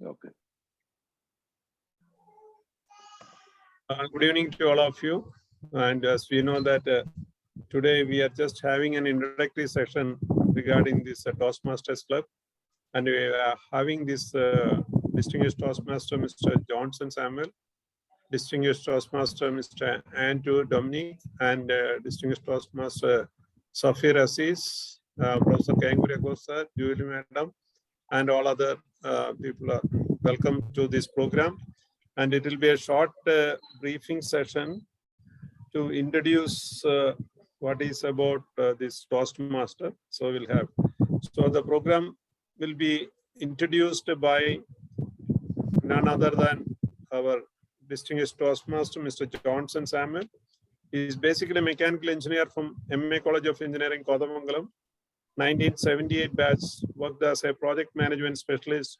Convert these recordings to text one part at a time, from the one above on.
Okay. Good evening to all of you. And as we know that today we are just having an introductory session regarding this Toastmasters Club. And we are having this distinguished Toastmaster, Mr. Johnson Samuel, distinguished Toastmaster, Mr. Andrew Dominic, and distinguished Toastmaster Safir Aziz, Professor Kangure sir, Julie Madam, and all other people are welcome to this program. And it will be a short briefing session to introduce what is about this Toastmaster. So we'll have. So the program will be introduced by none other than our distinguished Toastmaster, Mr. Johnson Samuel. He is basically a mechanical engineer from MA College of Engineering, Kodamangalam. 1978 batch, worked as a project management specialist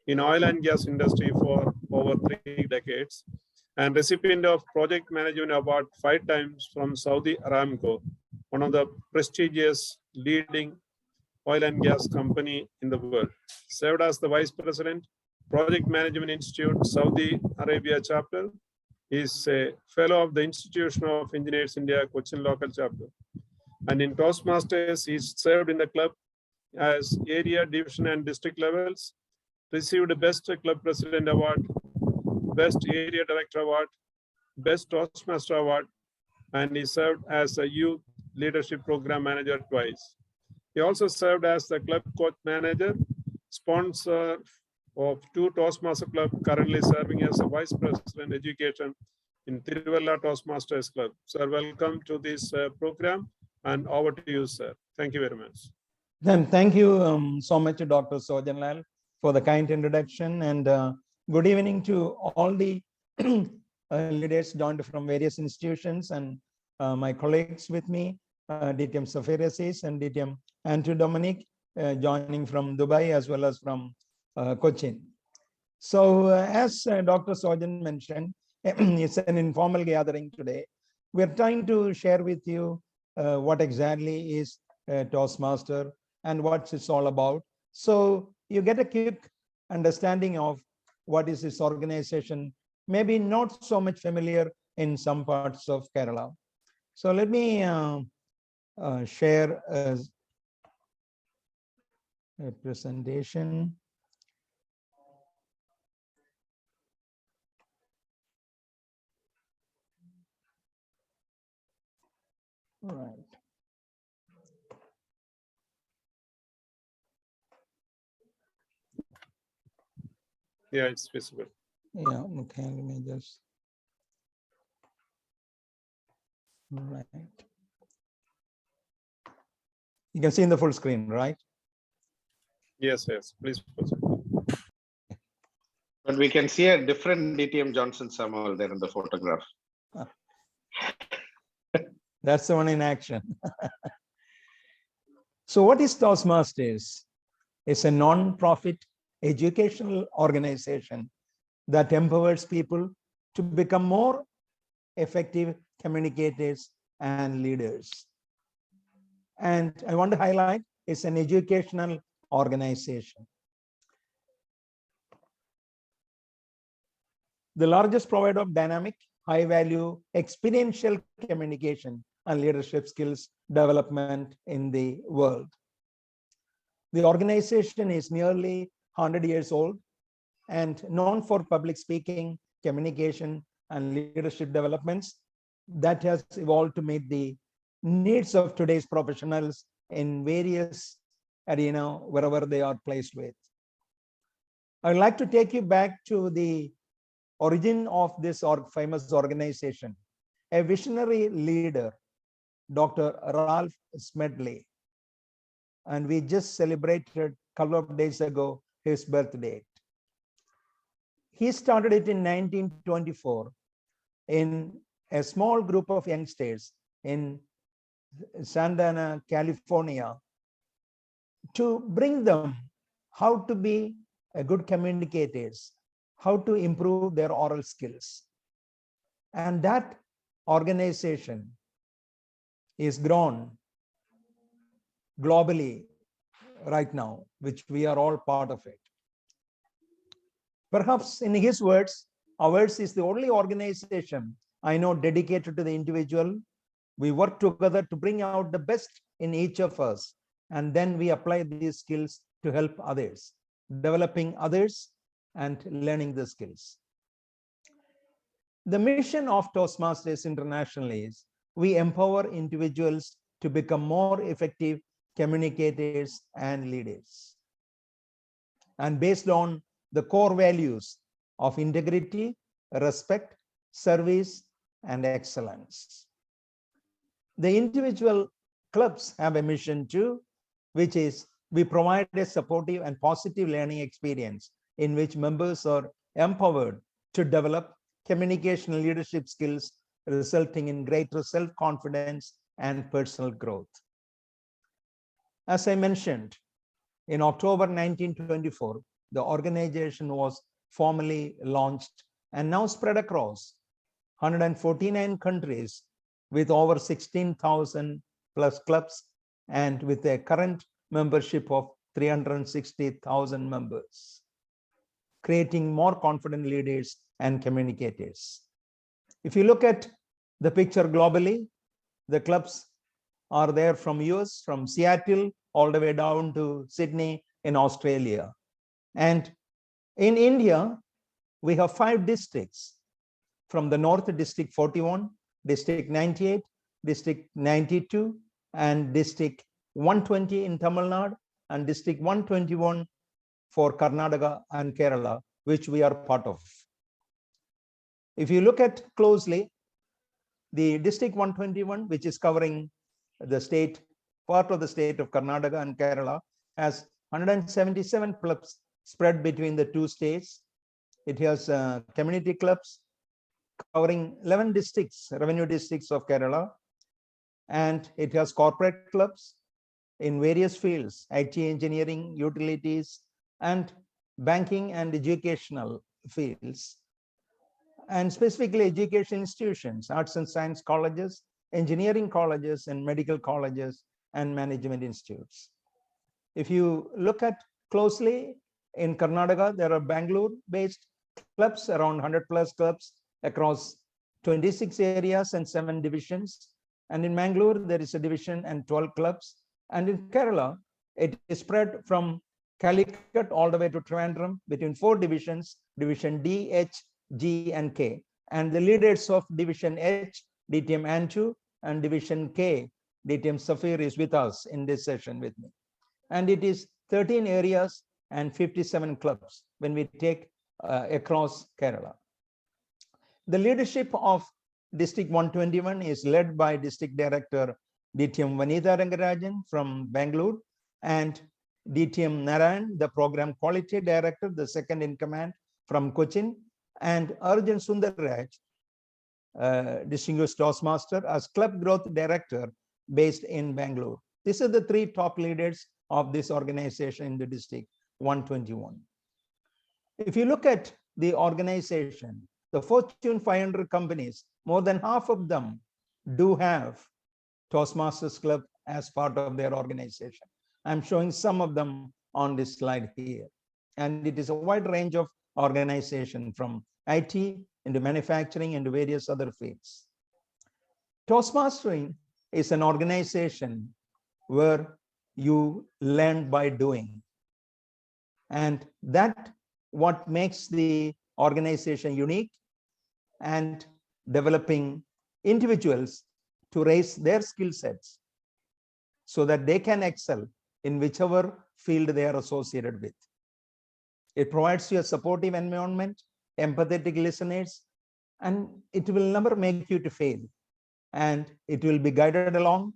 in oil and gas industry for over 3 decades, and recipient of project management award 5 times from Saudi Aramco, one of the prestigious leading oil and gas company in the world. Served as the Vice President, Project Management Institute, Saudi Arabia chapter. Is a fellow of the Institution of Engineers India, Cochin local chapter. And in Toastmasters, he served in the club as area, division, and district levels. Received Best Club President Award, Best Area Director Award, Best Toastmaster Award, and he served as a Youth Leadership Program Manager twice. He also served as the Club Coach Manager, sponsor of 2 Toastmaster Club, currently serving as a Vice President Education in Tiruvalla Toastmasters Club. Sir, welcome to this program, and over to you, sir. Thank you very much. Then thank you so much, Dr. Sojanlal, for the kind introduction, and good evening to all the leaders joined from various institutions and my colleagues with me, DTM Safir Aziz and DTM Andrew Dominic, joining from Dubai as well as from Cochin. So as Dr. Sojan mentioned, it's an informal gathering today. We're trying to share with you what exactly is Toastmaster and what it's all about. So you get a quick understanding of what is this organization, maybe not so much familiar in some parts of Kerala. So let me share a presentation. All right. Yeah, it's visible. Yeah, okay, let me just. All right. You can see in the full screen, right? Yes, yes, please proceed. But we can see a different DTM Johnson Samuel there in the photograph. That's the one in action. So what is Toastmasters? It's a non-profit educational organization that empowers people to become more effective communicators and leaders. And I want to highlight, it's an educational organization. The largest provider of dynamic, high-value, experiential communication and leadership skills development in the world. The organization is nearly 100 years old and known for public speaking, communication, and leadership developments that has evolved to meet the needs of today's professionals in various arenas, wherever they are placed with. I'd like to take you back to the origin of this famous organization. A visionary leader, Dr. Ralph Smedley, and we just celebrated a couple of days ago his birthday. He started it in 1924 in a small group of youngsters in Santa Ana, California, to bring them how to be good communicators, how to improve their oral skills. And that organization is grown globally right now, which we are all part of it. Perhaps in his words, ours is the only organization I know dedicated to the individual. We work together to bring out the best in each of us, and then we apply these skills to help others, developing others and learning the skills. The mission of Toastmasters International is we empower individuals to become more effective communicators and leaders. And based on the core values of integrity, respect, service, and excellence. The individual clubs have a mission too, which is we provide a supportive and positive learning experience in which members are empowered to develop communication and leadership skills, resulting in greater self-confidence and personal growth. As I mentioned, in October 1924, the organization was formally launched and now spread across 149 countries with over 16,000 plus clubs and with a current membership of 360,000 members, creating more confident leaders and communicators. If you look at the picture globally, the clubs are there from US, from Seattle, all the way down to Sydney in Australia. And in India, we have 5 districts. From the north, District 41, District 98, District 92, and District 120 in Tamil Nadu, and District 121 for Karnataka and Kerala, which we are part of. If you look at closely, the District 121, which is covering the state, part of the state of Karnataka and Kerala, has 177 clubs spread between the 2 states. It has community clubs covering 11 districts, revenue districts of Kerala, and it has corporate clubs in various fields, IT, engineering, utilities, and banking and educational fields, and specifically education institutions, arts and science colleges, engineering colleges, and medical colleges, and management institutes. If you look at closely, in Karnataka, there are Bangalore-based clubs, around 100 plus clubs across 26 areas and 7 divisions. And in Mangalore, there is a division and 12 clubs. And in Kerala, it is spread from Calicut all the way to Trivandrum between 4 divisions, Division D, H, G, and K. And the leaders of Division H, DTM Antu, and Division K, DTM Safir, is with us in this session with me. And it is 13 areas and 57 clubs when we take across Kerala. The leadership of District 121 is led by District Director DTM Vanitha Rangarajan from Bangalore, and DTM Narayan, the Program Quality Director, the second in command from Cochin, and Arjun Sundarraj, Distinguished Toastmaster, as Club Growth Director based in Bangalore. These are the 3 top leaders of this organization in the District 121. If you look at the organization, the Fortune 500 companies, more than half of them do have Toastmasters Club as part of their organization. I'm showing some of them on this slide here. And it is a wide range of organization from IT into manufacturing into various other fields. Toastmastering is an organization where you learn by doing. And that what makes the organization unique, and developing individuals to raise their skill sets so that they can excel in whichever field they are associated with. It provides you a supportive environment, empathetic listeners, and it will never make you to fail. And it will be guided along,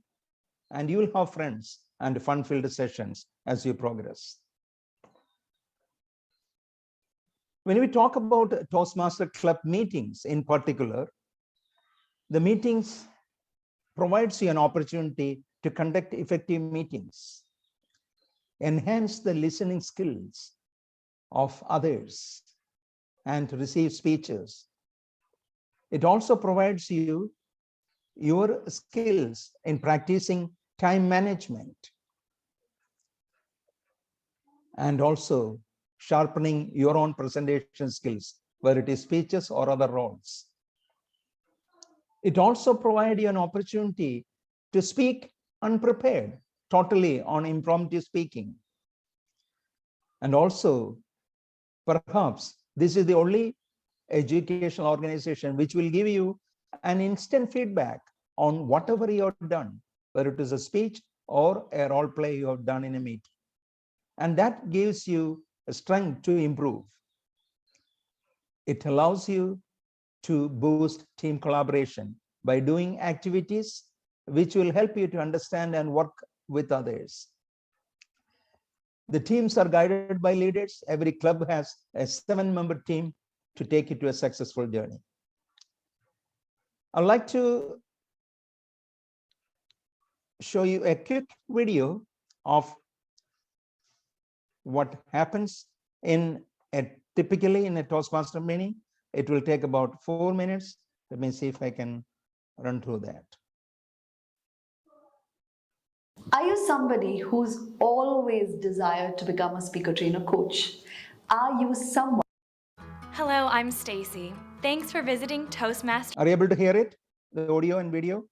and you will have friends and fun-filled sessions as you progress. When we talk about Toastmaster Club meetings in particular, the meetings provides you an opportunity to conduct effective meetings, enhance the listening skills of others, and to receive speeches. It also provides you your skills in practicing time management, and also sharpening your own presentation skills, whether it is speeches or other roles. It also provides you an opportunity to speak unprepared, totally on impromptu speaking. And also, perhaps this is the only educational organization which will give you an instant feedback on whatever you have done, whether it is a speech or a role play you have done in a meeting. And that gives you a strength to improve. It allows you to boost team collaboration by doing activities which will help you to understand and work with others. The teams are guided by leaders. Every club has a 7-member team to take it to a successful journey. I'd like to show you a quick video of what happens typically in a Toastmaster meeting. It will take about 4 minutes. Let me see if I can run through that. Are you somebody who's always desired to become a speaker trainer coach? Are you someone? Hello, I'm Stacy. Thanks for visiting Toastmasters. Are you able to hear it? The audio and video?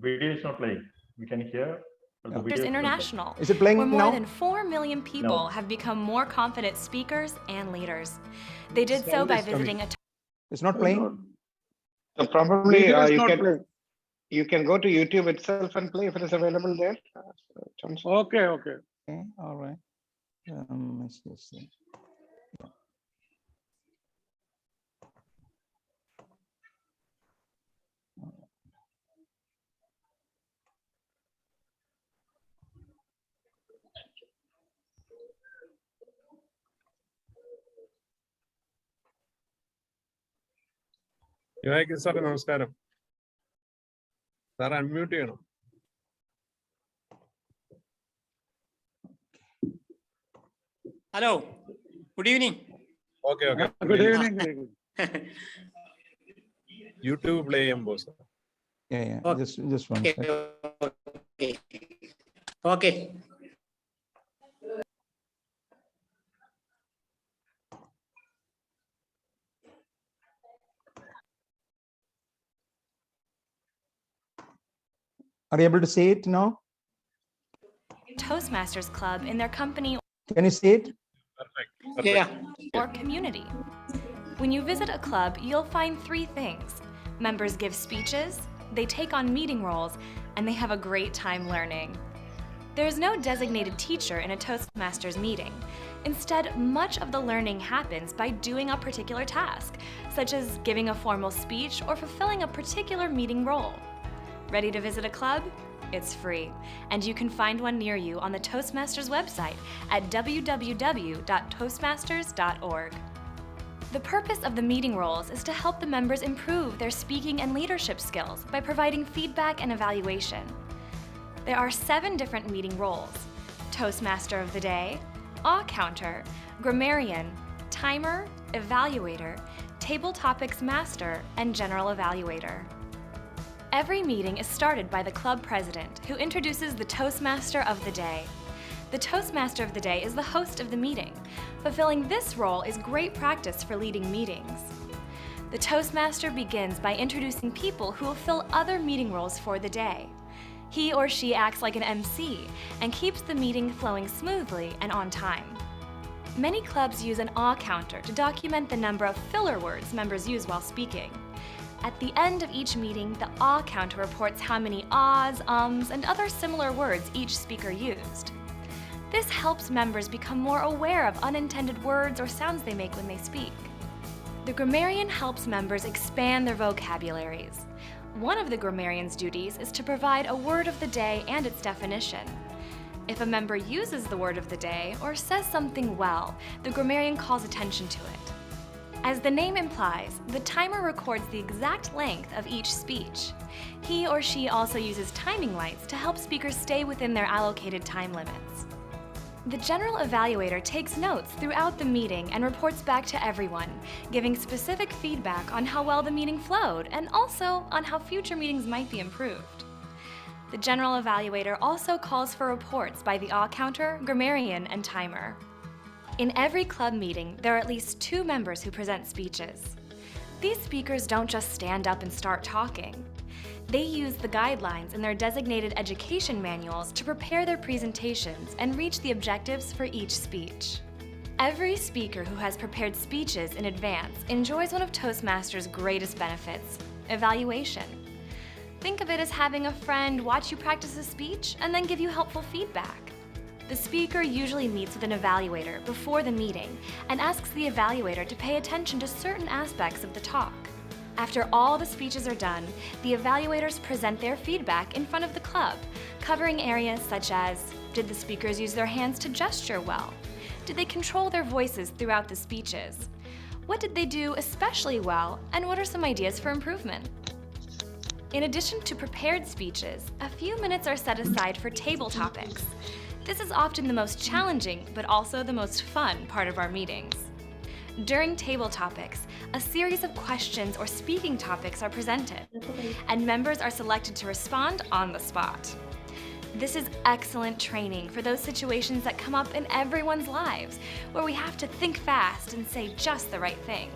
Video is not playing. We can hear. But the video is not International, Is it playing where more now? than 4 million people have become more confident speakers and leaders. They did so by visiting a It's not playing? So probably Video is not playing. you can go to YouTube itself and play if it is available there. Okay, okay. Okay, all right. Let's just see. സാറേ നമസ്കാരം. Sir unmute ചെയ്യണം. Hello, good evening. Okay, okay. Good evening. YouTube play ചെയ്യുമ്പോൾ sir. Yeah. Okay. Just one Okay. second. Okay. Are you able to see it now? Toastmasters club in their company Can you see it? Perfect. Yeah. or community. When you visit a club, you'll find 3 things. Members give speeches, they take on meeting roles, and they have a great time learning. There is no designated teacher in a Toastmasters meeting. Instead, much of the learning happens by doing a particular task, such as giving a formal speech or fulfilling a particular meeting role. Ready to visit a club? It's free, and you can find one near you on the Toastmasters website at www.toastmasters.org. The purpose of the meeting roles is to help the members improve their speaking and leadership skills by providing feedback and evaluation. There are 7 different meeting roles: Toastmaster of the Day, Awe Counter, Grammarian, Timer, Evaluator, Table Topics Master, and General Evaluator. Every meeting is started by the club president, who introduces the Toastmaster of the Day. The Toastmaster of the Day is the host of the meeting. Fulfilling this role is great practice for leading meetings. The Toastmaster begins by introducing people who will fill other meeting roles for the day. He or she acts like an MC and keeps the meeting flowing smoothly and on time. Many clubs use an awe counter to document the number of filler words members use while speaking. At the end of each meeting, the awe counter reports how many ahs, ums, and other similar words each speaker used. This helps members become more aware of unintended words or sounds they make when they speak. The grammarian helps members expand their vocabularies. One of the grammarian's duties is to provide a word of the day and its definition. If a member uses the word of the day or says something well, the grammarian calls attention to it. As the name implies, the timer records the exact length of each speech. He or she also uses timing lights to help speakers stay within their allocated time limits. The general evaluator takes notes throughout the meeting and reports back to everyone, giving specific feedback on how well the meeting flowed and also on how future meetings might be improved. The general evaluator also calls for reports by the awe counter, grammarian, and timer. In every club meeting, there are at least 2 members who present speeches. These speakers don't just stand up and start talking. They use the guidelines in their designated education manuals to prepare their presentations and reach the objectives for each speech. Every speaker who has prepared speeches in advance enjoys one of Toastmasters' greatest benefits, evaluation. Think of it as having a friend watch you practice a speech and then give you helpful feedback. The speaker usually meets with an evaluator before the meeting and asks the evaluator to pay attention to certain aspects of the talk. After all the speeches are done, the evaluators present their feedback in front of the club, covering areas such as, did the speakers use their hands to gesture well? Did they control their voices throughout the speeches? What did they do especially well, and what are some ideas for improvement? In addition to prepared speeches, a few minutes are set aside for table topics. This is often the most challenging, but also the most fun part of our meetings. During table topics, a series of questions or speaking topics are presented, and members are selected to respond on the spot. This is excellent training for those situations that come up in everyone's lives, where we have to think fast and say just the right thing.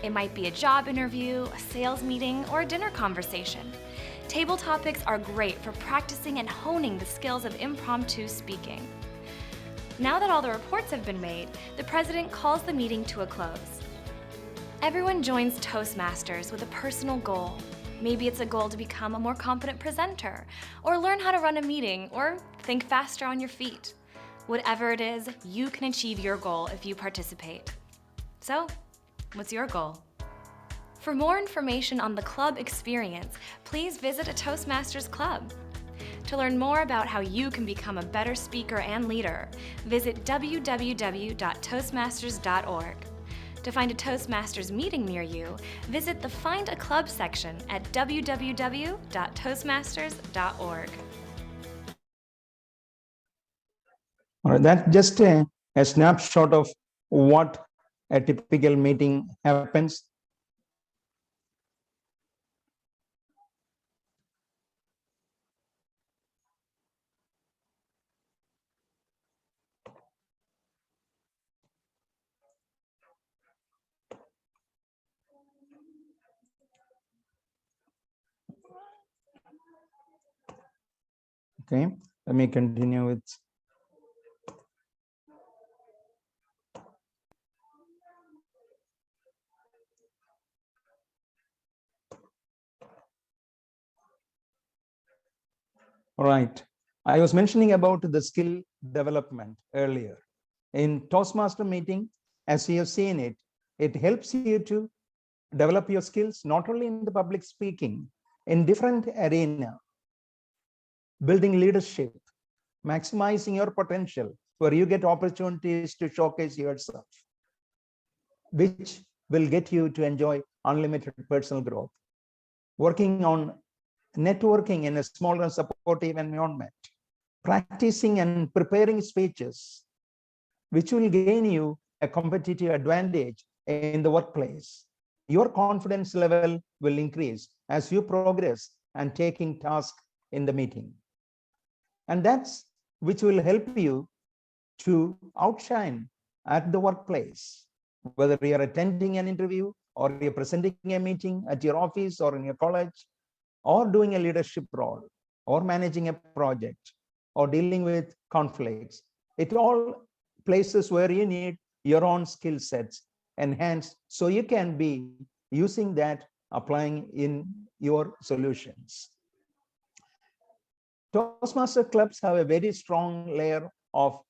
It might be a job interview, a sales meeting, or a dinner conversation. Table topics are great for practicing and honing the skills of impromptu speaking. Now that all the reports have been made, the president calls the meeting to a close. Everyone joins Toastmasters with a personal goal. Maybe it's a goal to become a more confident presenter, or learn how to run a meeting, or think faster on your feet. Whatever it is, you can achieve your goal if you participate. So, what's your goal? For more information on the club experience, please visit a Toastmasters club. To learn more about how you can become a better speaker and leader, visit www.toastmasters.org. To find a Toastmasters meeting near you, visit the Find a Club section at www.toastmasters.org. All right, that's just a snapshot of what a typical meeting happens. Okay, let me continue with. All right, I was mentioning about the skill development earlier. In Toastmaster meeting, as you have seen it, it helps you to develop your skills, not only in the public speaking, in different arena, building leadership, maximizing your potential, where you get opportunities to showcase yourself, which will get you to enjoy unlimited personal growth. Working on networking in a small and supportive environment, practicing and preparing speeches, which will gain you a competitive advantage in the workplace. Your confidence level will increase as you progress and taking tasks in the meeting. And that's which will help you to outshine at the workplace, whether you're attending an interview or you're presenting a meeting at your office or in your college, or doing a leadership role, or managing a project, or dealing with conflicts. It all places where you need your own skill sets enhanced, so you can be using that, applying in your solutions. Toastmaster clubs have a very strong layer of,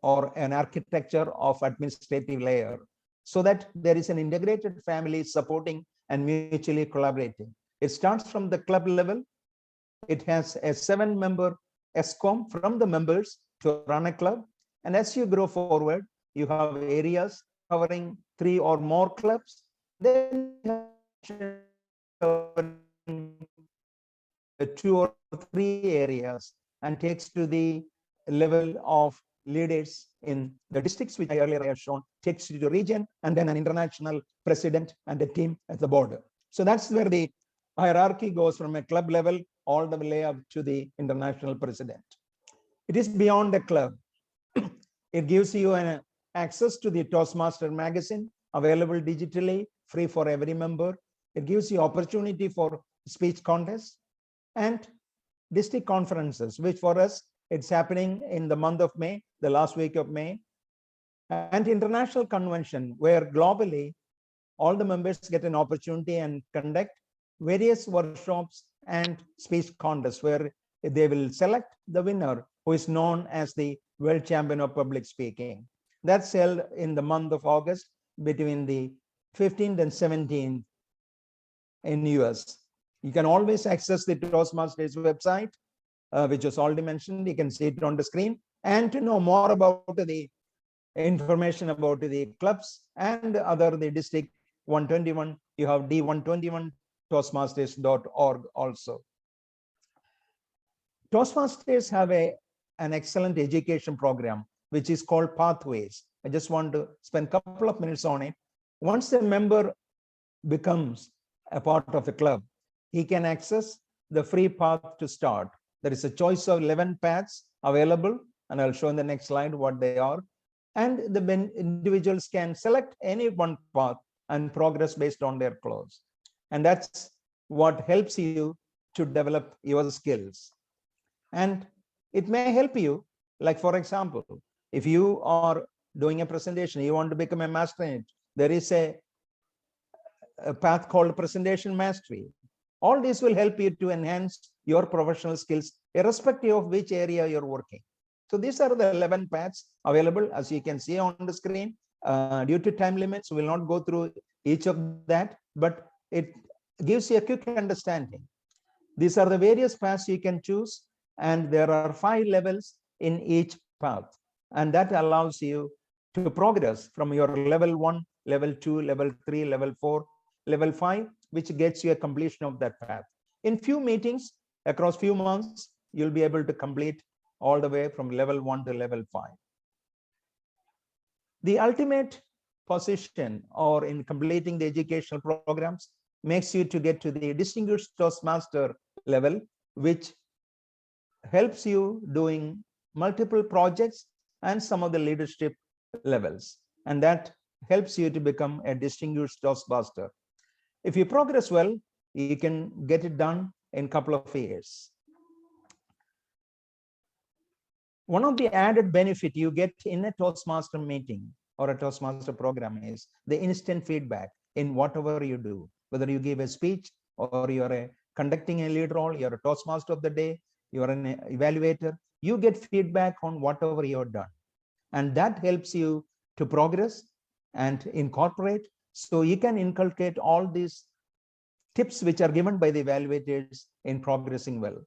or an architecture of administrative layer, so that there is an integrated family supporting and mutually collaborating. It starts from the club level. It has a 7-member ESCOM from the members to run a club. And as you grow forward, you have areas covering 3 or more clubs. Then you have 2 or 3 areas, and takes to the level of leaders in the districts, which I earlier have shown, takes you to the region, and then an international president and a team at the border. So that's where the hierarchy goes, from a club level all the way up to the international president. It is beyond the club. It gives you an access to the Toastmaster magazine, available digitally, free for every member. It gives you opportunity for speech contests and district conferences, which for us, it's happening in the month of May, the last week of May, and international convention, where globally, all the members get an opportunity and conduct various workshops and speech contests, where they will select the winner, who is known as the World Champion of Public Speaking. That's held in the month of August between the 15th and 17th in US. You can always access the Toastmasters website, which was already mentioned. You can see it on the screen. And to know more about the information about the clubs and the district 121, you have D121 Toastmasters.org also. Toastmasters have an excellent education program, which is called Pathways. I just want to spend a couple of minutes on it. Once a member becomes a part of the club, he can access the free path to start. There is a choice of 11 paths available, and I'll show in the next slide what they are. And the individuals can select any one path and progress based on their clothes. And that's what helps you to develop your skills. And it may help you, like for example, if you are doing a presentation, you want to become a master in it, there is a path called presentation mastery. All this will help you to enhance your professional skills, irrespective of which area you're working. So these are the 11 paths available, as you can see on the screen. Due to time limits, we'll not go through each of that, but it gives you a quick understanding. These are the various paths you can choose, and there are 5 levels in each path. And that allows you to progress from your level 1, level 2, level 3, level 4, level 5, which gets you a completion of that path. In few meetings, across few months, you'll be able to complete all the way from level 1 to level 5. The ultimate position, or in completing the educational programs, makes you to get to the Distinguished Toastmaster level, which helps you doing multiple projects and some of the leadership levels. And that helps you to become a Distinguished Toastmaster. If you progress well, you can get it done in a couple of years. One of the added benefit you get in a Toastmaster meeting or a Toastmaster program is the instant feedback in whatever you do, whether you give a speech or you're conducting a lead role, you're a Toastmaster of the day, you're an evaluator, you get feedback on whatever you've done. And that helps you to progress and incorporate. So you can inculcate all these tips which are given by the evaluators in progressing well.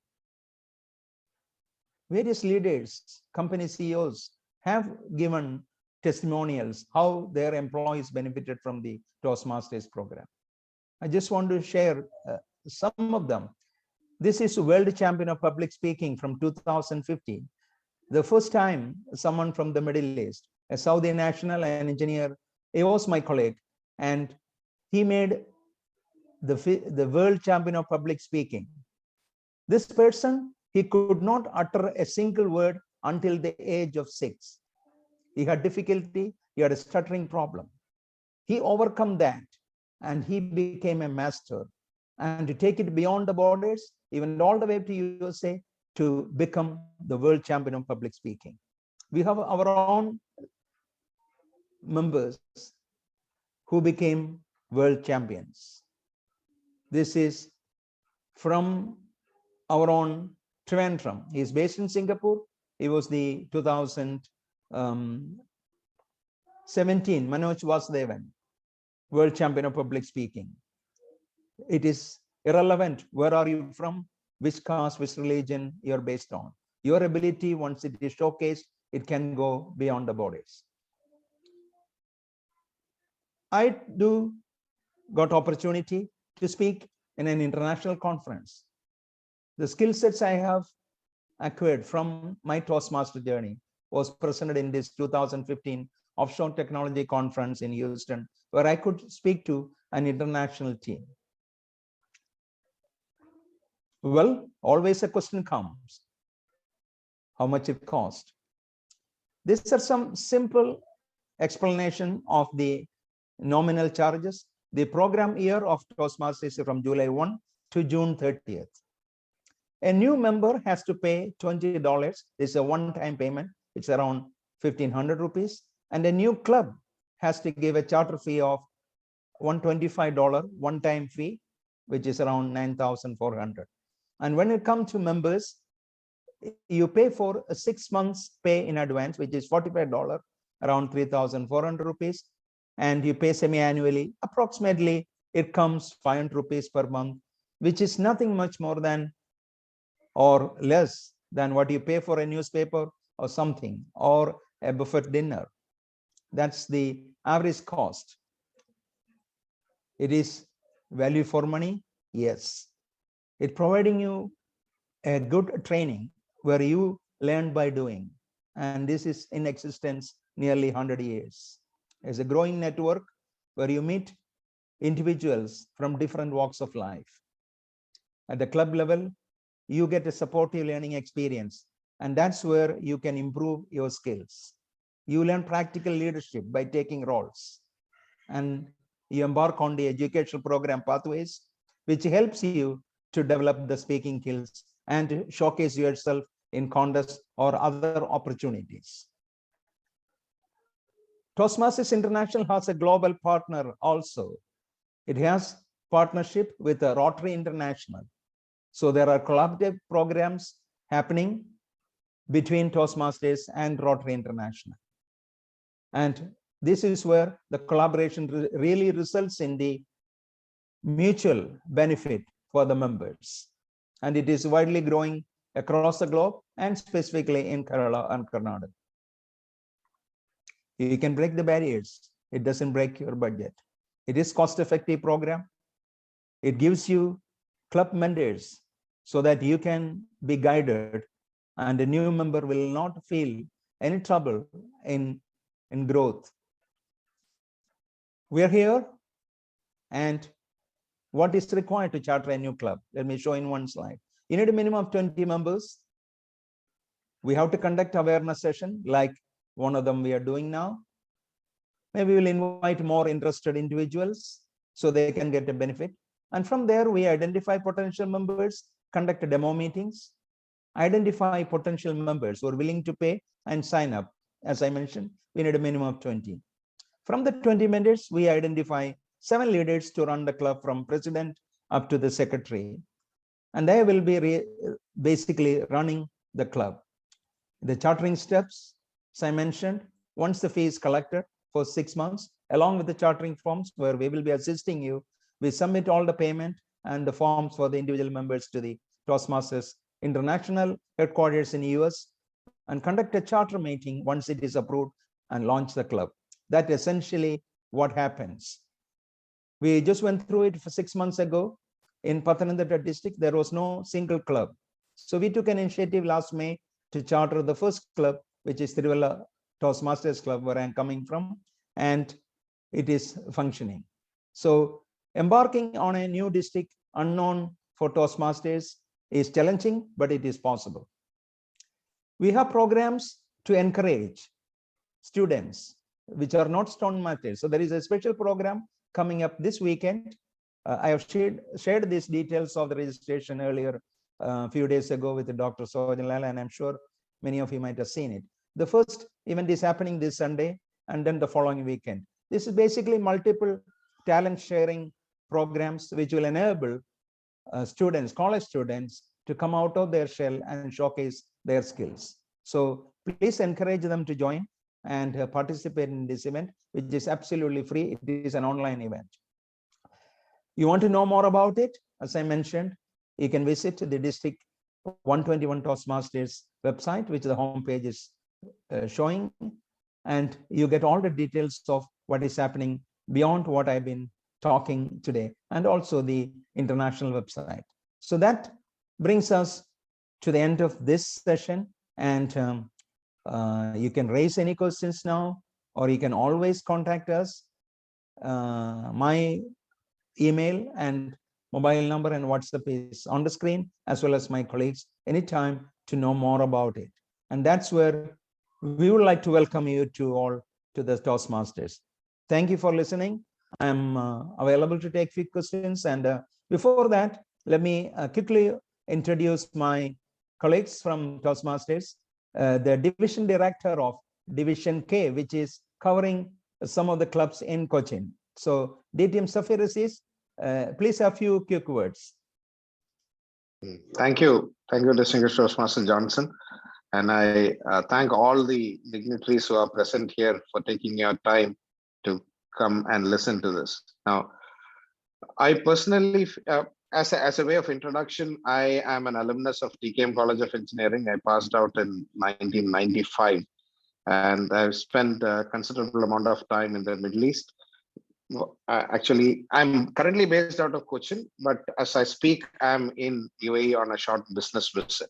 Various leaders, company CEOs have given testimonials how their employees benefited from the Toastmasters program. I just want to share some of them. This is World Champion of Public Speaking from 2015. The first time someone from the Middle East, a Saudi national, an engineer, he was my colleague, and he made the World Champion of Public Speaking. This person, he could not utter a single word until the age of 6. He had difficulty, he had a stuttering problem. He overcome that and he became a master. And to take it beyond the borders, even all the way to USA, to become the World Champion of Public Speaking. We have our own members who became world champions. This is from our own Trivandrum. He is based in Singapore. He was the 2017 Manoj Vasudevan, World Champion of Public Speaking. It is irrelevant where are you from, which caste, which religion you're based on. Your ability, once it is showcased, it can go beyond the borders. I got opportunity to speak in an international conference. The skill sets I have acquired from my Toastmaster journey was presented in this 2015 Offshore Technology Conference in Houston, where I could speak to an international team. Well, always a question comes, how much it cost? These are some simple explanation of the nominal charges. The program year of Toastmasters is from July 1 to June 30th. A new member has to pay $20. This is a one-time payment. It's around 1,500 rupees. And a new club has to give a charter fee of $125 one-time fee, which is around 9,400. And when it comes to members, you pay for a 6 months pay in advance, which is $45, around 3,400 rupees. And you pay semi-annually. Approximately, it comes 500 rupees per month, which is nothing much more than or less than what you pay for a newspaper or something, or a buffet dinner. That's the average cost. It is value for money, yes. It's providing you a good training where you learn by doing. And this is in existence nearly 100 years. It's a growing network where you meet individuals from different walks of life. At the club level, you get a supportive learning experience, and that's where you can improve your skills. You learn practical leadership by taking roles, and you embark on the educational program pathways, which helps you to develop the speaking skills and showcase yourself in contests or other opportunities. Toastmasters International has a global partner also. It has partnership with Rotary International. So there are collaborative programs happening between Toastmasters and Rotary International. And this is where the collaboration really results in the mutual benefit for the members. And it is widely growing across the globe and specifically in Kerala and Karnataka. You can break the barriers. It doesn't break your budget. It is cost-effective program. It gives you club mentors so that you can be guided, and a new member will not feel any trouble in growth. We are here, and what is required to charter a new club? Let me show in one slide. You need a minimum of 20 members. We have to conduct awareness session like one of them we are doing now. Maybe we'll invite more interested individuals so they can get a benefit. And from there, we identify potential members, conduct demo meetings, identify potential members who are willing to pay and sign up. As I mentioned, we need a minimum of 20. From the 20 members, we identify 7 leaders to run the club from president up to the secretary. And they will be basically running the club. The chartering steps, as I mentioned, once the fee is collected for 6 months, along with the chartering forms where we will be assisting you, we submit all the payment and the forms for the individual members to the Toastmasters International headquarters in US and conduct a charter meeting once it is approved and launch the club. That's essentially what happens. We just went through it for 6 months ago. In Pathanamthitta district, there was no single club. So we took an initiative last May to charter the first club, which is Tiruvalla Toastmasters Club, where I'm coming from, and it is functioning. So embarking on a new district unknown for Toastmasters is challenging, but it is possible. We have programs to encourage students which are not Toastmasters. So there is a special program coming up this weekend. I have shared these details of the registration earlier a few days ago with Dr. Sojanlal, and I'm sure many of you might have seen it. The first event is happening this Sunday and then the following weekend. This is basically multiple talent sharing programs which will enable students, college students, to come out of their shell and showcase their skills. So please encourage them to join and participate in this event, which is absolutely free. It is an online event. You want to know more about it? As I mentioned, you can visit the District 121 Toastmasters website, which the homepage is showing, and you get all the details of what is happening beyond what I've been talking today, and also the international website. So that brings us to the end of this session, and you can raise any questions now, or you can always contact us. My email and mobile number and WhatsApp is on the screen, as well as my colleagues, anytime to know more about it. And that's where we would like to welcome you to all to the Toastmasters. Thank you for listening. I'm available to take few questions. And before that, let me quickly introduce my colleagues from Toastmasters, the division director of Division K, which is covering some of the clubs in Cochin. So DTM Safiris, please have a few quick words. Thank you. Thank you, distinguished Toastmaster Johnson. And I thank all the dignitaries who are present here for taking your time to come and listen to this. Now, I personally, as a way of introduction, I am an alumnus of TKM College of Engineering. I passed out in 1995, and I've spent a considerable amount of time in the Middle East. Actually, I'm currently based out of Cochin, but as I speak, I'm in UAE on a short business visit.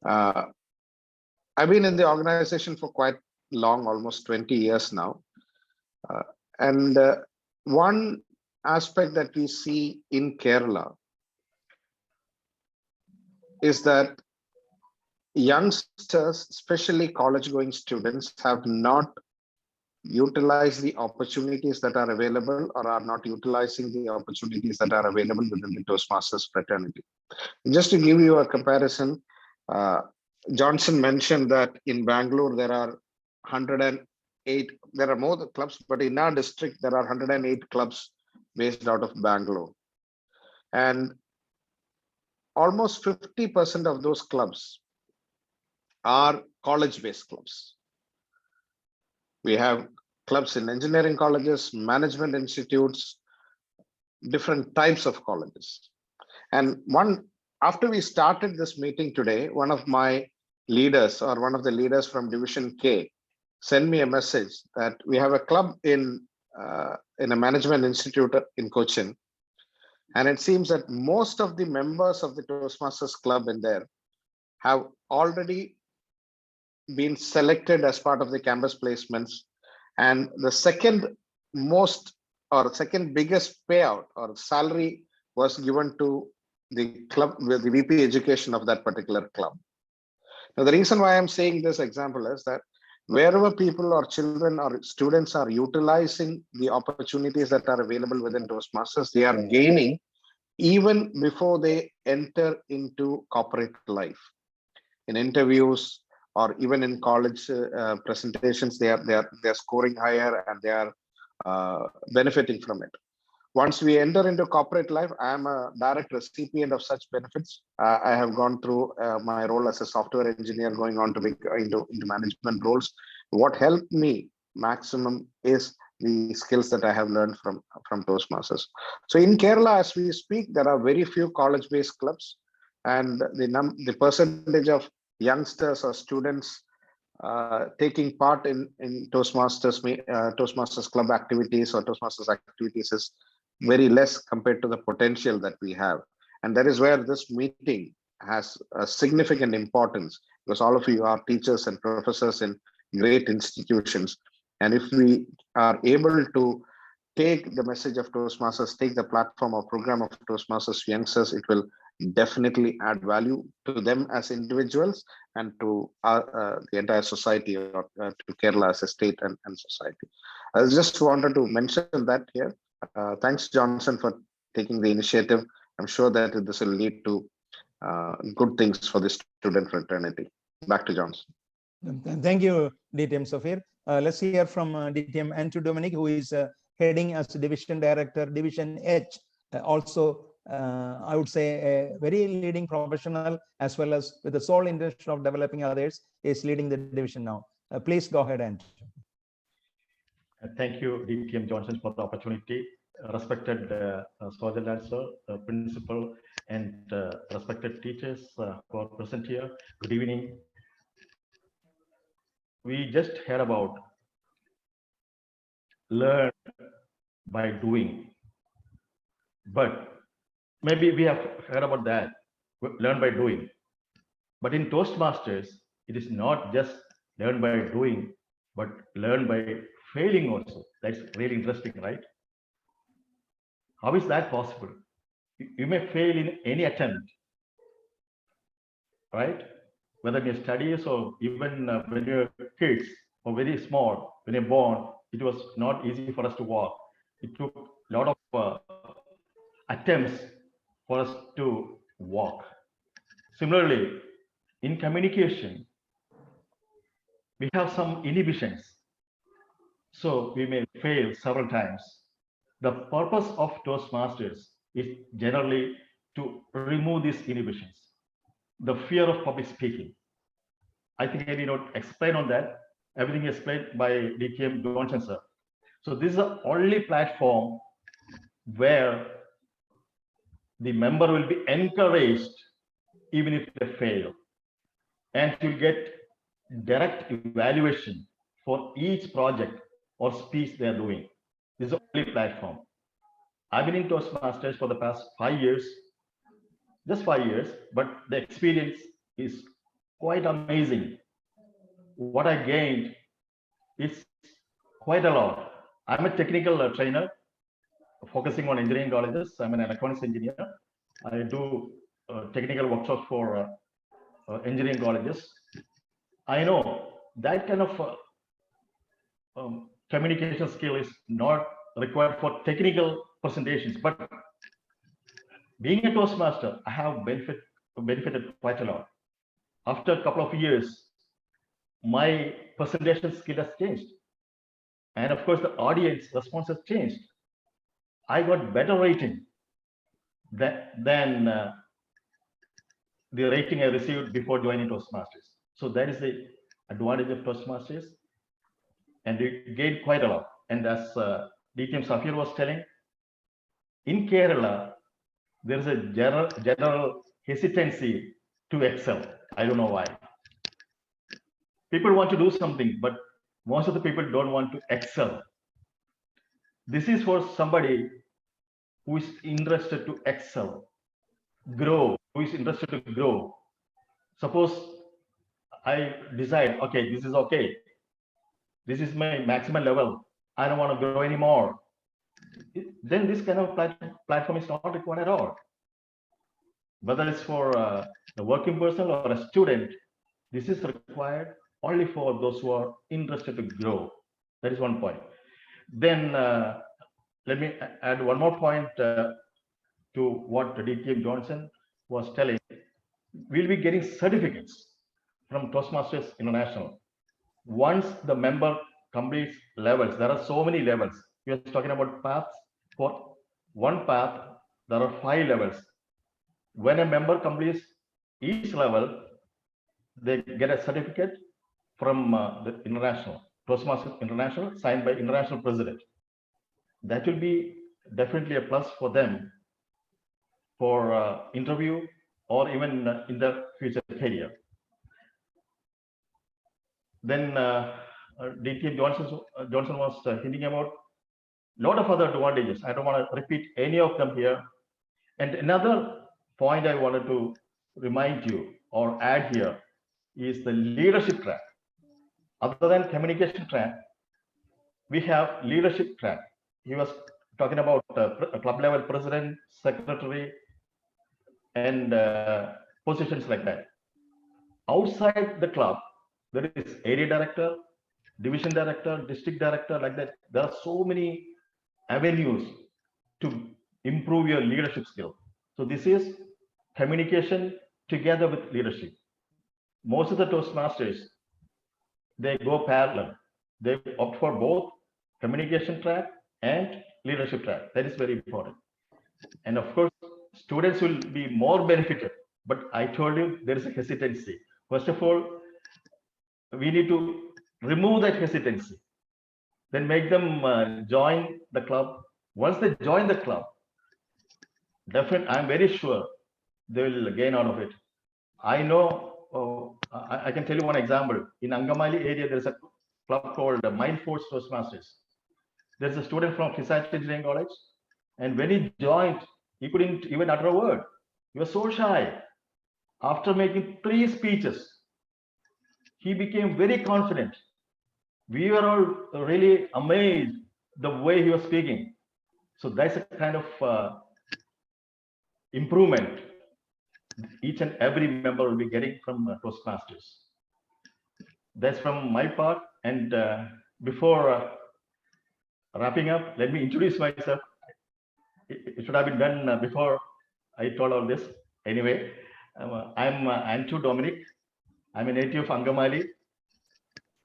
I've been in the organization for quite long, almost 20 years now. And one aspect that we see in Kerala is that youngsters, especially college-going students, have not utilized the opportunities that are available or are not utilizing the opportunities that are available within the Toastmasters fraternity. Just to give you a comparison, Johnson mentioned that in Bangalore, there are 108, there are more clubs, but in our district, there are 108 clubs based out of Bangalore. And almost 50% of those clubs are college-based clubs. We have clubs in engineering colleges, management institutes, different types of colleges. And after we started this meeting today, one of my leaders or one of the leaders from Division K sent me a message that we have a club in a management institute in Cochin. And it seems that most of the members of the Toastmasters club in there have already been selected as part of the campus placements. And the second most or second biggest payout or salary was given to the club with the VP education of that particular club. Now, the reason why I'm saying this example is that wherever people or children or students are utilizing the opportunities that are available within Toastmasters, they are gaining even before they enter into corporate life. In interviews or even in college presentations, they are scoring higher and they are benefiting from it. Once we enter into corporate life, I am a direct recipient of such benefits. I have gone through my role as a software engineer, going on to be into management roles. What helped me maximum is the skills that I have learned from Toastmasters. So in Kerala, as we speak, there are very few college-based clubs, and the percentage of youngsters or students taking part in Toastmasters club activities or Toastmasters activities is very less compared to the potential that we have. And that is where this meeting has a significant importance, because all of you are teachers and professors in great institutions. And if we are able to take the message of Toastmasters, take the platform or program of Toastmasters to youngsters, it will definitely add value to them as individuals and to the entire society, or to Kerala as a state and society. I just wanted to mention that here. Thanks, Johnson, for taking the initiative. I'm sure that this will lead to good things for the student fraternity. Back to Johnson. Thank you, DTM Safir. Let's hear from DTM Andrew Dominic, who is heading as Division Director, Division H. Also, I would say a very leading professional, as well as with the sole intention of developing others, is leading the division now. Please go ahead, Andrew. Thank you, DTM Johnson, for the opportunity. Respected Sergeant Answer, Principal, and respected teachers who are present here. Good evening. We just heard about learn by doing, but maybe we have heard about that, learn by doing. But in Toastmasters, it is not just learn by doing, but learn by failing also. That's really interesting, right? How is that possible? You may fail in any attempt, right? whether in your studies or even when you're kids or very small, when you're born, it was not easy for us to walk. It took a lot of attempts for us to walk. Similarly, in communication, we have some inhibitions. So we may fail several times. The purpose of Toastmasters is generally to remove these inhibitions, the fear of public speaking. I think I need not explain on that. Everything is explained by DKM Johnson, sir. So this is the only platform where the member will be encouraged even if they fail, and to get direct evaluation for each project or speech they are doing. This is the only platform. I've been in Toastmasters for the past 5 years, just 5 years, but the experience is quite amazing. What I gained is quite a lot. I'm a technical trainer focusing on engineering colleges. I'm an electronics engineer. I do technical workshops for engineering colleges. I know that kind of communication skill is not required for technical presentations, but being a Toastmaster, I have benefited quite a lot. After a couple of years, my presentation skill has changed. And of course, the audience response has changed. I got better rating than the rating I received before joining Toastmasters. So that is the advantage of Toastmasters. And you gain quite a lot. And as DTM Safir was telling, in Kerala, there is a general hesitancy to excel. I don't know why. People want to do something, but most of the people don't want to excel. This is for somebody who is interested to excel, grow, who is interested to grow. Suppose I decide, okay, this is okay. This is my maximum level. I don't want to grow anymore. Then this kind of platform is not required at all. Whether it's for a working person or a student, this is required only for those who are interested to grow. That is one point. Then let me add one more point to what DTM Johnson was telling. We'll be getting certificates from Toastmasters International. Once the member completes levels, there are so many levels. We are talking about paths. For one path, there are 5 levels. When a member completes each level, they get a certificate from the International, Toastmasters International, signed by International President. That will be definitely a plus for them for interview or even in their future career. Then DTM Johnson was hinting about a lot of other advantages. I don't want to repeat any of them here. And another point I wanted to remind you or add here is the leadership track. Other than communication track, we have leadership track. He was talking about club level president, secretary, and positions like that. Outside the club, there is area director, division director, district director, like that. There are so many avenues to improve your leadership skill. So this is communication together with leadership. Most of the Toastmasters, they go parallel. They opt for both communication track and leadership track. That is very important. And of course, students will be more benefited. But I told you there is a hesitancy. First of all, we need to remove that hesitancy. Then make them join the club. Once they join the club, definitely, I'm very sure they will gain out of it. I know, I can tell you one example. In Angamali area, there's a club called Mind Force Toastmasters. There's a student from Physics Engineering College, and when he joined, he couldn't even utter a word. He was so shy. After making 3 speeches, he became very confident. We were all really amazed the way he was speaking. So that's a kind of improvement. each and every member will be getting from Toastmasters. That's from my part. And before wrapping up, let me introduce myself. It should have been done before I told all this. Anyway, I'm Antu Dominic. I'm a native of Angamali.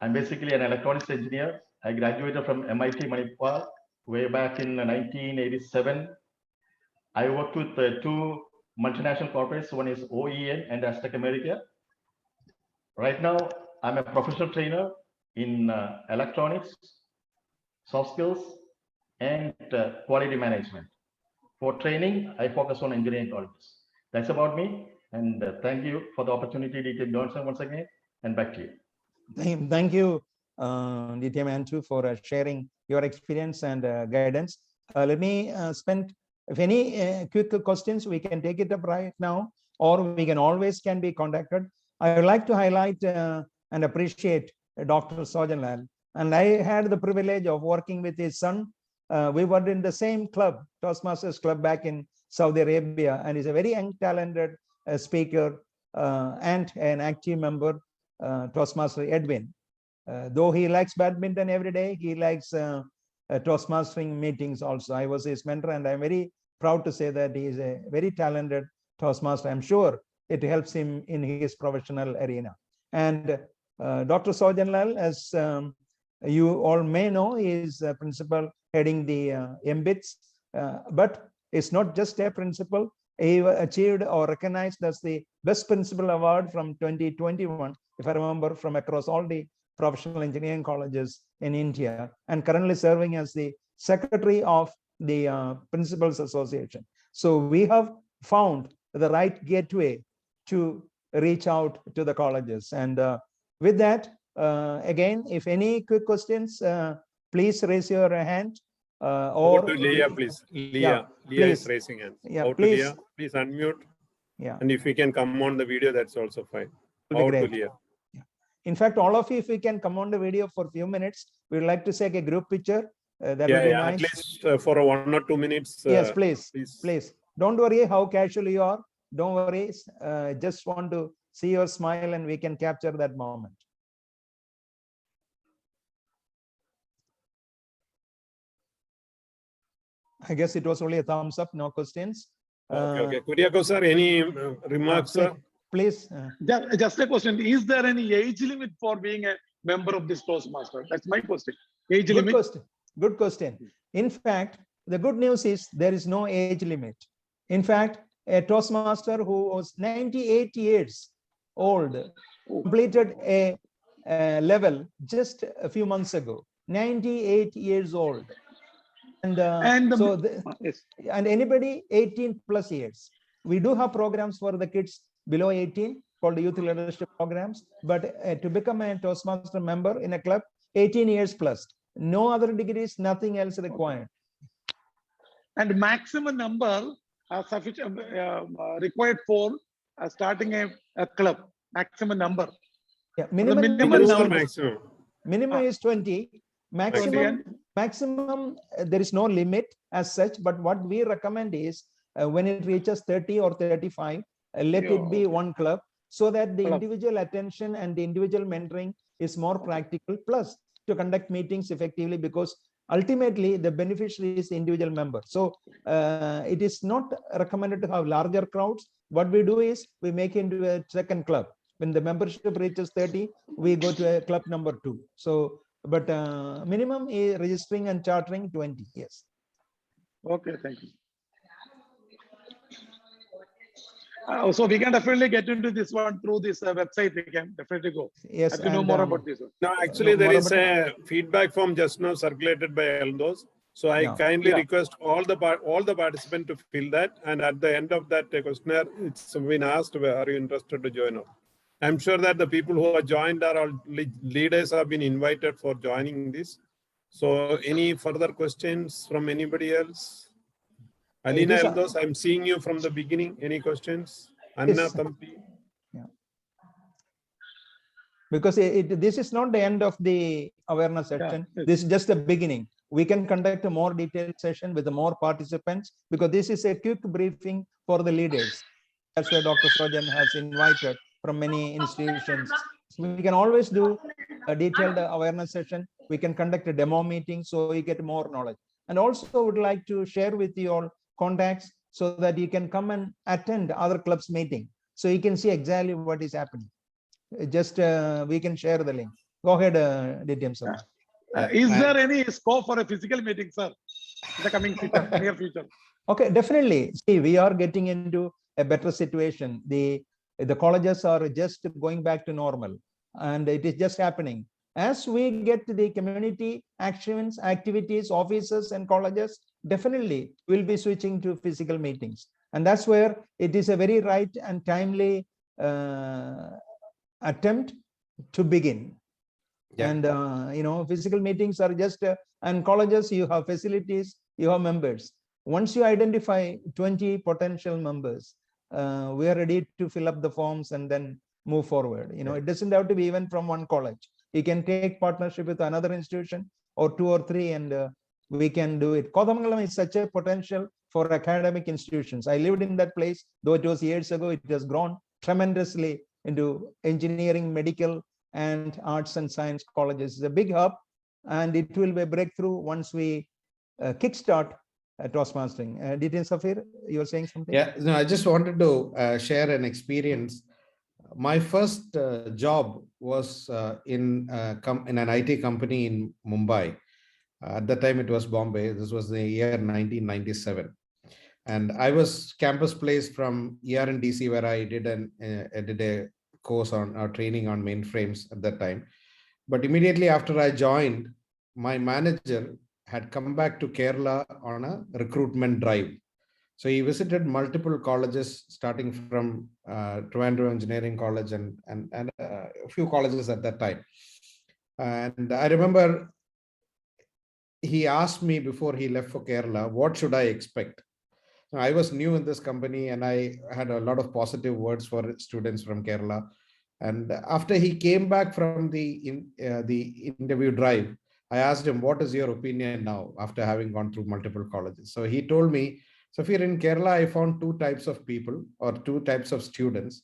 I'm basically an electronics engineer. I graduated from MIT Manipur way back in 1987. I worked with two multinational corporates. One is OEN and Aztec America. Right now, I'm a professional trainer in electronics, soft skills, and quality management. For training, I focus on engineering colleges. That's about me. And thank you for the opportunity, DTM Johnson, once again. And back to you. Thank you, DTM Andrew, for sharing your experience and guidance. Let me spend, if any quick questions, we can take it up right now, or we can always can be contacted. I would like to highlight and appreciate Dr. Sojanlal. And I had the privilege of working with his son. We were in the same club, Toastmasters Club, back in Saudi Arabia, and he's a very young, talented speaker and an active member, Toastmaster Edwin. Though he likes badminton every day, he likes Toastmastering meetings also. I was his mentor, and I'm very proud to say that he is a very talented Toastmaster. I'm sure it helps him in his professional arena. And Dr. Sojanlal, as you all may know, he is a principal heading the MBITS, but it's not just a principal. He achieved or recognized as the best principal award from 2021, if I remember, from across all the professional engineering colleges in India, and currently serving as the secretary of the Principals Association. So we have found the right gateway to reach out to the colleges. And with that, again, if any quick questions, please raise your hand. Or to Leah, please. Leah, yeah, Leah please. is raising hands. Yeah, Over please. to Leah. Please unmute. Yeah. And if we can come on the video, that's also fine. Will be Over to great. Leah. In fact, all of you, if we can come on the video for a few minutes, we'd like to take a group picture. That would be nice. At least for 1 or 2 minutes. Yes, please. Don't worry how casual you are. Don't worry. Just want to see your smile, and we can capture that moment. I guess it was only a thumbs up, no questions. Okay. Kuriakose sir, any remarks, sir? Please. Just a question. Is there any age limit for being a member of this Toastmaster? That's my question. Age limit? Good question. In fact, the good news is there is no age limit. In fact, a Toastmaster who was 98 years old completed a level just a few months ago. 98 years old. And anybody 18 plus years. We do have programs for the kids below 18 called youth leadership programs, but to become a Toastmaster member in a club, 18 years plus. No other degrees, nothing else required. And maximum number sufficient required for starting a club. Maximum number. Yeah, minimum is 20. Maximum, there is no limit as such, but what we recommend is when it reaches 30 or 35, let it be one club, so that the individual attention and the individual mentoring is more practical, plus to conduct meetings effectively, because ultimately the beneficiary is the individual member. So it is not recommended to have larger crowds. What we do is we make it into a second club. When the membership reaches 30, we go to a club number 2. So, but minimum is registering and chartering 20. Yes. Okay, thank you. So we can definitely get into this one through this website. We can definitely go. Yes. To know more about this one. No, actually, there is a feedback form just now circulated by Eldos. So I kindly request all the participants to fill that, and at the end of that questionnaire, it's been asked, are you interested to join up? I'm sure that the people who are joined are all leaders have been invited for joining this. So any further questions from anybody else? Alina Eldos, I'm seeing you from the beginning. Any questions? Anna Thampi? Yeah. Because this is not the end of the awareness session. This is just the beginning. We can conduct a more detailed session with more participants, because this is a quick briefing for the leaders. That's why Dr. Sojan has invited from many institutions. So we can always do a detailed awareness session. We can conduct a demo meeting so you get more knowledge. And also would like to share with you all contacts so that you can come and attend other clubs meeting. So you can see exactly what is happening. Just we can share the link. Go ahead, DTM sir. Is there any scope for a physical meeting, sir, in the coming future, near future? Okay, definitely. See, we are getting into a better situation. The colleges are just going back to normal, and it is just happening. As we get the community actions, activities, offices, and colleges, definitely we'll be switching to physical meetings. And that's where it is a very right and timely attempt to begin. Yeah. And physical meetings are just and colleges, you have facilities, you have members. Once you identify 20 potential members, we are ready to fill up the forms and then move forward. It doesn't have to be even from one college. You can take partnership with another institution or 2 or 3, and we can do it. Kodamangalam is such a potential for academic institutions. I lived in that place, though it was years ago. It has grown tremendously into engineering, medical, and arts and science colleges. It's a big hub, and it will be a breakthrough once we kickstart Toastmastering. DTN Safir, you were saying something? Yeah, no, I just wanted to share an experience. My first job was in an IT company in Mumbai. At the time, it was Bombay. This was the year 1997. And I was campus placed from ER&DC, where I did a course on training on mainframes at that time. But immediately after I joined, my manager had come back to Kerala on a recruitment drive. So he visited multiple colleges, starting from Trivandrum Engineering College and a few colleges at that time. And I remember he asked me before he left for Kerala, what should I expect? I was new in this company, and I had a lot of positive words for students from Kerala. And after he came back from the interview drive, I asked him, what is your opinion now after having gone through multiple colleges? So he told me, Safir, in Kerala, I found 2 types of people or 2 types of students.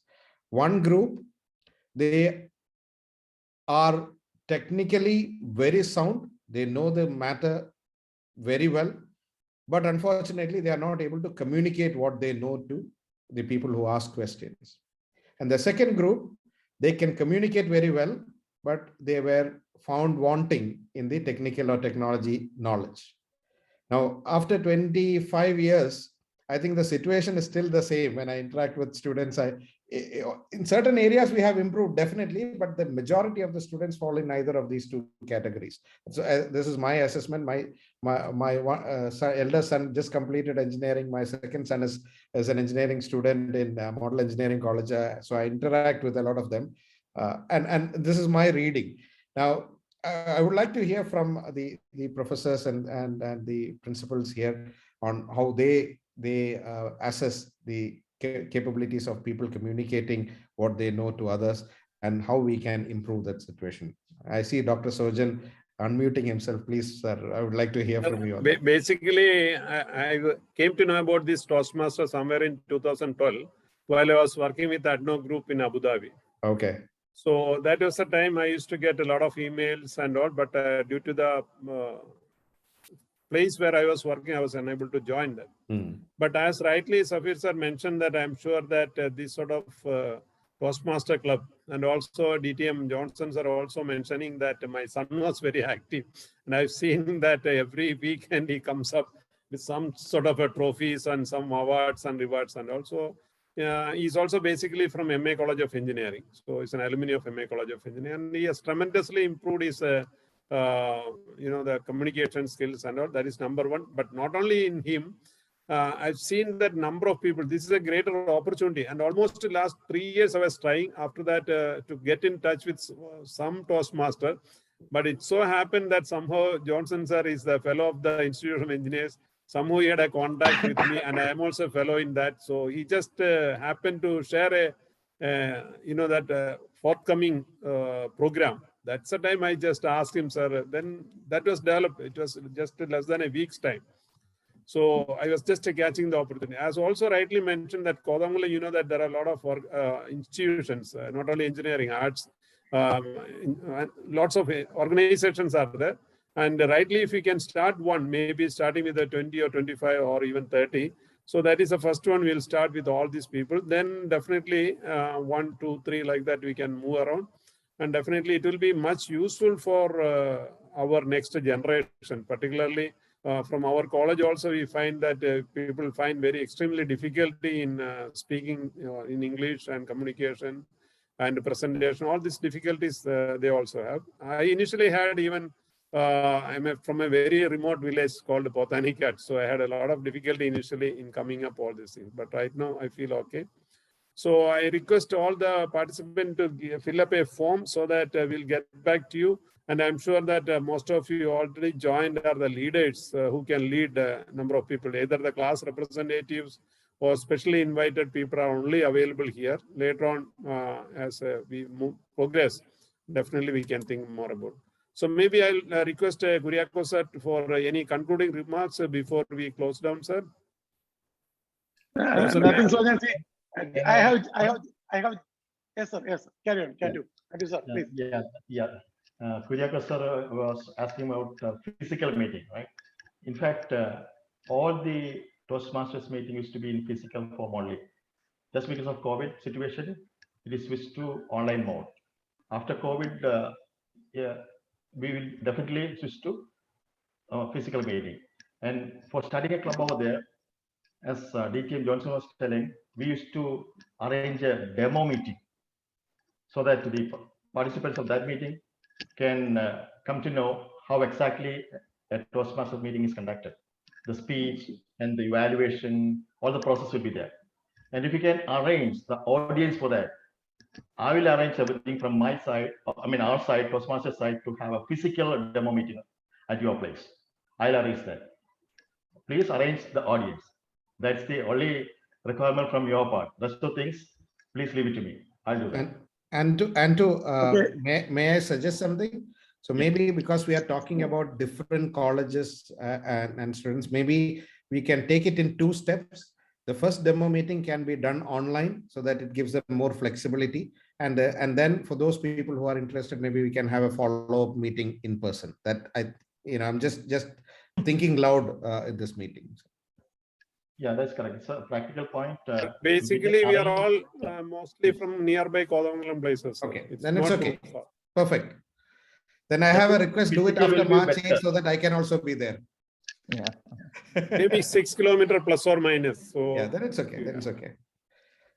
One group, they are technically very sound. They know the matter very well, but unfortunately, they are not able to communicate what they know to the people who ask questions. And the second group, they can communicate very well, but they were found wanting in the technical or technology knowledge. Now, after 25 years, I think the situation is still the same. When I interact with students, in certain areas we have improved, definitely, but the majority of the students fall in either of these 2 categories. So this is my assessment. My elder son just completed engineering. My second son is an engineering student in Model Engineering College. So I interact with a lot of them. And this is my reading. Now, I would like to hear from the professors and the principals here on how they assess the capabilities of people communicating what they know to others, and how we can improve that situation. I see Dr. Sojan unmuting himself. Please, sir, I would like to hear from you. Basically, I came to know about this Toastmaster somewhere in 2012 while I was working with Adno Group in Abu Dhabi. Okay. So that was the time I used to get a lot of emails and all, but due to the place where I was working, I was unable to join them. But as rightly Safir sir mentioned, that I'm sure that this sort of Toastmaster Club, and also DTM Johnson are also mentioning that my son was very active, and I've seen that every weekend he comes up with some sort of a trophies and some awards and rewards, and also he's also basically from MA College of Engineering, so he's an alumni of MA College of Engineering, and he has tremendously improved his the communication skills and all. That is number one. But not only in him, I've seen that number of people. This is a greater opportunity, and almost the last 3 years I was trying after that to get in touch with some Toastmaster, but it so happened that somehow Johnson sir is the fellow of the Institute of Engineers. Somehow he had a contact with me, and I am also a fellow in that. So he just happened to share that forthcoming program. That's the time I just asked him, sir. Then that was developed. It was just less than a week's time. So I was just catching the opportunity. As also rightly mentioned that Kodamangalam, you know that there are a lot of institutions, not only engineering, arts, lots of organizations are there. And rightly, if we can start one, maybe starting with a 20 or 25 or even 30. So that is the first one. We'll start with all these people. Then definitely 1, 2, 3 like that we can move around. And definitely it will be much useful for our next generation, particularly from our college also, we find that people find very extremely difficulty in speaking in English and communication and presentation. All these difficulties they also have. I initially had even, I'm from a very remote village called Qahtani, so I had a lot of difficulty initially in coming up all these things. But right now I feel okay. So I request all the participants to fill up a form so that we'll get back to you. And I'm sure that most of you already joined are the leaders who can lead a number of people. Either the class representatives or specially invited people are only available here. Later on, as we progress, definitely we can think more about. So maybe I'll request Kuriakos sir for any concluding remarks before we close down, sir. Nothing so can say. I have. Yes, sir. Yes, sir. Carry on. Can do, sir. Please. Yeah. Kuriakos sir was asking about physical meeting, right? In fact, all the Toastmasters meeting used to be in physical form only. Just because of COVID situation, it is switched to online mode. After COVID, we will definitely switch to physical meeting. And for starting a club over there, as DTM Johnson was telling, we used to arrange a demo meeting so that the participants of that meeting can come to know how exactly a Toastmasters meeting is conducted. The speech and the evaluation, all the process will be there. And if you can arrange the audience for that, I will arrange everything from my side, our side, Toastmasters side, to have a physical demo meeting at your place. I'll arrange that. Please arrange the audience. That's the only requirement from your part. Rest of things, please leave it to me. I'll do that. Okay. May I suggest something? So maybe because we are talking about different colleges and students, maybe we can take it in 2 steps. The first demo meeting can be done online so that it gives them more flexibility. And then for those people who are interested, maybe we can have a follow-up meeting in person. That I'm just thinking loud in this meeting. Yeah, that's correct. It's a practical point. Basically, we are all mostly from nearby Kodamangalam places. So okay, then it's okay. Perfect. Then I have a request, do it after March 8 so that I can also be there. Yeah. Maybe 6 kilometers plus or minus. So yeah, then it's okay. Then it's okay.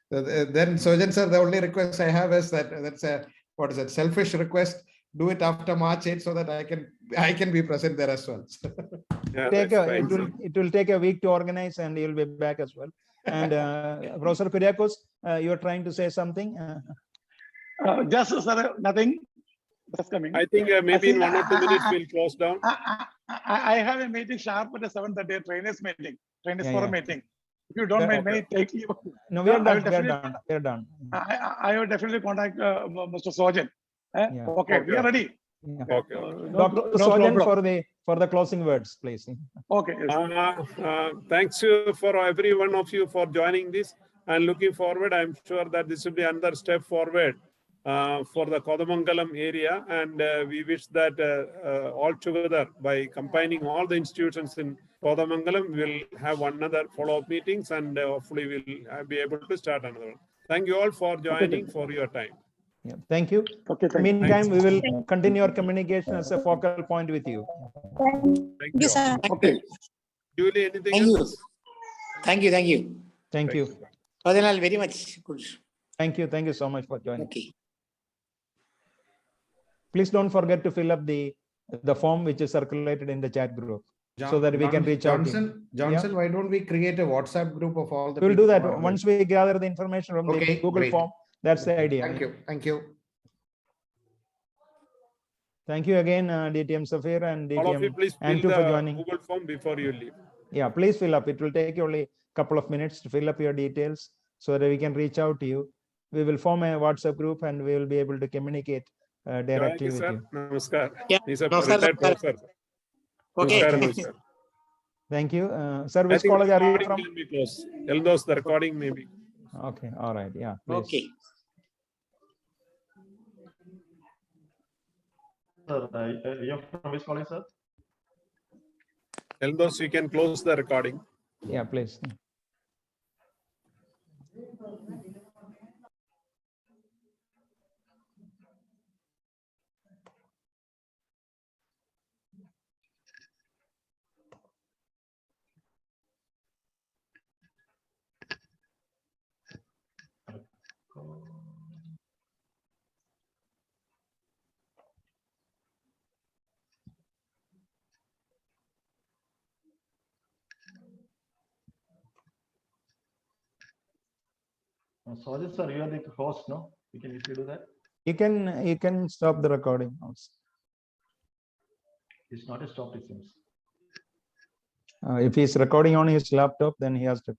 Then Sojan sir, the only request I have is that's a selfish request. Do it after March 8 so that I can be present there as well. yeah, it will take a week to organize, and you'll be back as well. And Professor Kuriakos, you are trying to say something? Just sir, nothing. Just coming. I think maybe in 1 or 2 minutes we'll close down. I have a meeting sharp at 7:30, trainers meeting, trainers forum meeting. If you don't mind, may I take leave? No, we are done. We are done. I will definitely contact Mr. Sojan. Okay, we are ready. Yeah. Okay. Dr. Sojan for the closing words, please. Okay. Thanks you for every one of you for joining this, and looking forward. I'm sure that this will be another step forward for the Kodamangalam area, and we wish that all together, by combining all the institutions in Kodamangalam, we'll have another follow-up meetings, and hopefully we'll be able to start another one. Thank you all for joining, for your time. Yeah, thank you. Okay, Meantime, we will continue our communication as a focal point with you. Thank you. sir. Okay. Julie, anything Thank else? Thank you. Thank you. Padhanal, very much good. Thank you. Thank you so much for joining. Okay. Please don't forget to fill up the form which is circulated in the chat group, so that we can reach out. Johnson, why don't we create a WhatsApp group of all the We'll do that once we gather the information from the Google great. form. That's the idea. Thank you. Thank you again, DTM Safir and All of you, DTM please fill Antu for the joining. Google form before you leave. Yeah, please fill up. It will take you only a couple of minutes to fill up your details so that we can reach out to you. We will form a WhatsApp group and we will be able to communicate directly with you. Namaskar. Yeah. He's a Namaskar, retired sir. professor. Okay. Namaskar. Thank you. Sir, I which think college are you recording from? can be closed. Eldos, the recording may be. Okay, all right, yeah, please. Okay. Sir, you're from which college, sir? Eldos, you can close the recording. Yeah, please. Sorry, sir, you are the host, no? You can easily do that. You can stop the recording also. It's not a stop, it seems. If he's recording on his laptop, then he has to.